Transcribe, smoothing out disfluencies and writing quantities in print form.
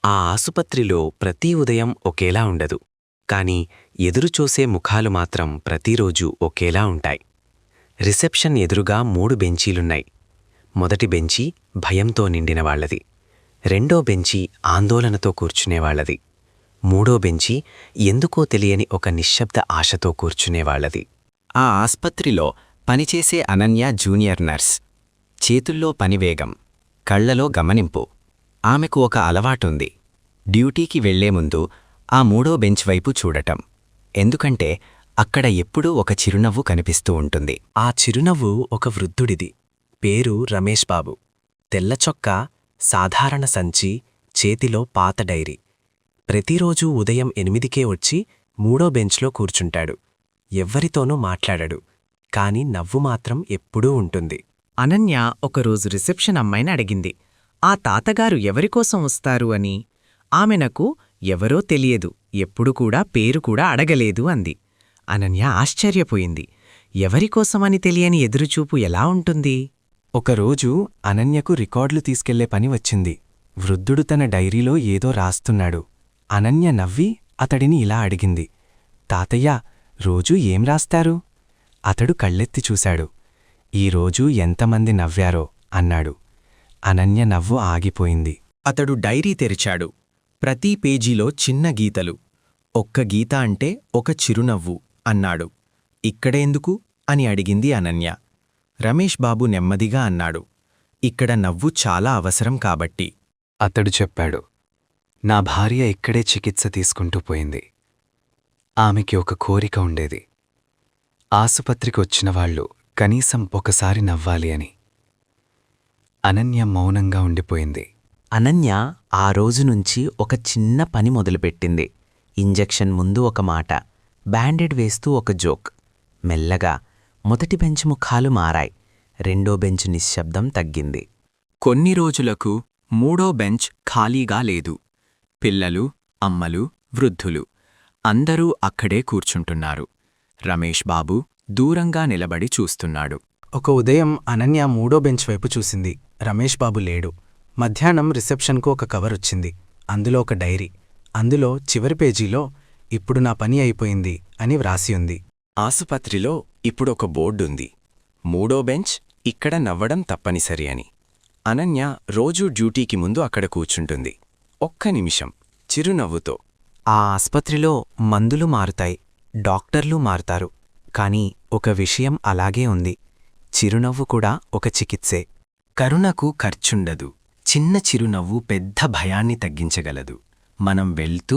ఆ ఆసుపత్రిలో ప్రతి ఉదయం ఒకేలా ఉండదు. కాని ఎదురుచూసే ముఖాలు మాత్రం ప్రతిరోజూ ఒకేలా ఉంటాయి. రిసెప్షన్ ఎదురుగా 3 బెంచీలున్నాయి. మొదటి బెంచీ భయంతో నిండినవాళ్లది. రెండో బెంచీ ఆందోళనతో కూర్చునేవాళ్లది. మూడో బెంచీ ఎందుకో తెలియని ఒక నిశ్శబ్ద ఆశతో కూర్చునేవాళ్లది. ఆ ఆస్పత్రిలో పనిచేసే అనన్య జూనియర్ నర్స్. చేతుల్లో పనివేగం, కళ్లలో గమనింపు. ఆమెకు ఒక అలవాటుంది. డ్యూటీకి వెళ్లే ముందు ఆ మూడో బెంచ్ వైపు చూడటం. ఎందుకంటే అక్కడ ఎప్పుడూ ఒక చిరునవ్వు కనిపిస్తూ ఉంటుంది. ఆ చిరునవ్వు ఒక వృద్ధుడిది. పేరు రమేష్ బాబు. తెల్లచొక్కా, సాధారణ సంచి, చేతిలో పాత డైరీ. ప్రతిరోజూ ఉదయం 8కే వచ్చి మూడో బెంచ్లో కూర్చుంటాడు. ఎవ్వరితోనూ మాట్లాడడు. కాని నవ్వు మాత్రం ఎప్పుడూ ఉంటుంది. అనన్య ఒకరోజు రిసెప్షన్ అమ్మాయిని అడిగింది, ఆ తాతగారు ఎవరికోసం వస్తారు అని. ఆమెనకు ఎవరో తెలియదు, ఎప్పుడు కూడా పేరు కూడా అడగలేదు అంది. అనన్య ఆశ్చర్యపోయింది. ఎవరికోసమని తెలియని ఎదురుచూపు ఎలా ఉంటుంది? ఒకరోజు అనన్యకు రికార్డులు తీసుకెళ్లే పని వచ్చింది. వృద్ధుడు తన డైరీలో ఏదో రాస్తున్నాడు. అనన్య నవ్వి అతడిని ఇలా అడిగింది, తాతయ్య, రోజూ ఏం రాస్తారు? అతడు కళ్ళెత్తి చూశాడు. ఈరోజు ఎంతమంది నవ్వారో అన్నాడు. అనన్య నవ్వు ఆగిపోయింది. అతడు డైరీ తెరిచాడు. ప్రతి పేజీలో చిన్న గీతలు. ఒక్క గీత అంటే ఒక చిరునవ్వు అన్నాడు. ఇక్కడేందుకు అని అడిగింది అనన్య. రమేష్ బాబు నెమ్మదిగా అన్నాడు, ఇక్కడ నవ్వు చాలా అవసరం కాబట్టి. అతడు చెప్పాడు, నా భార్య ఇక్కడే చికిత్స తీసుకుంటూ పోయింది. ఆమెకి ఒక కోరిక ఉండేది. ఆసుపత్రికి వచ్చినవాళ్లు కనీసం ఒకసారి నవ్వాలి అని. అనన్య మౌనంగా ఉండిపోయింది. అనన్య ఆ రోజు నుంచి ఒక చిన్న పని మొదలుపెట్టింది. ఇంజెక్షన్ ముందు ఒక మాట, బ్యాండెడ్ వేస్తూ ఒక జోక్. మెల్లగా మొదటి బెంచ్ ముఖాలు మారాయి. రెండో బెంచ్ నిశ్శబ్దం తగ్గింది. కొన్ని రోజులకు మూడో బెంచ్ ఖాళీగా లేదు. పిల్లలు, అమ్మలు, వృద్ధులు అందరూ అక్కడే కూర్చుంటున్నారు. రమేష్ బాబు దూరంగా నిలబడి చూస్తున్నాడు. ఒక ఉదయం అనన్య మూడో బెంచ్ వైపు చూసింది. రమేష్ బాబు లేడు. మధ్యాహ్నం రిసెప్షన్కు ఒక కవరొచ్చింది. అందులో ఒక డైరీ. అందులో చివరి పేజీలో ఇప్పుడు నా పని అయిపోయింది అని వ్రాసి ఉంది. ఆసుపత్రిలో ఇప్పుడొక బోర్డుంది. మూడో బెంచ్ ఇక్కడ నవ్వడం తప్పనిసరి అని. అనన్య రోజూ డ్యూటీకి ముందు అక్కడ కూర్చుంటుంది. ఒక్క నిమిషం చిరునవ్వుతో. ఆ ఆస్పత్రిలో మందులు మారుతాయి, డాక్టర్లు మారుతారు. కాని ఒక విషయం అలాగే ఉంది. చిరునవ్వు కూడా ఒక చికిత్సే. కరుణకు ఖర్చుండదు. చిన్న చిరునవ్వు పెద్ద భయాన్ని తగ్గించగలదు. మనం వెళ్తూ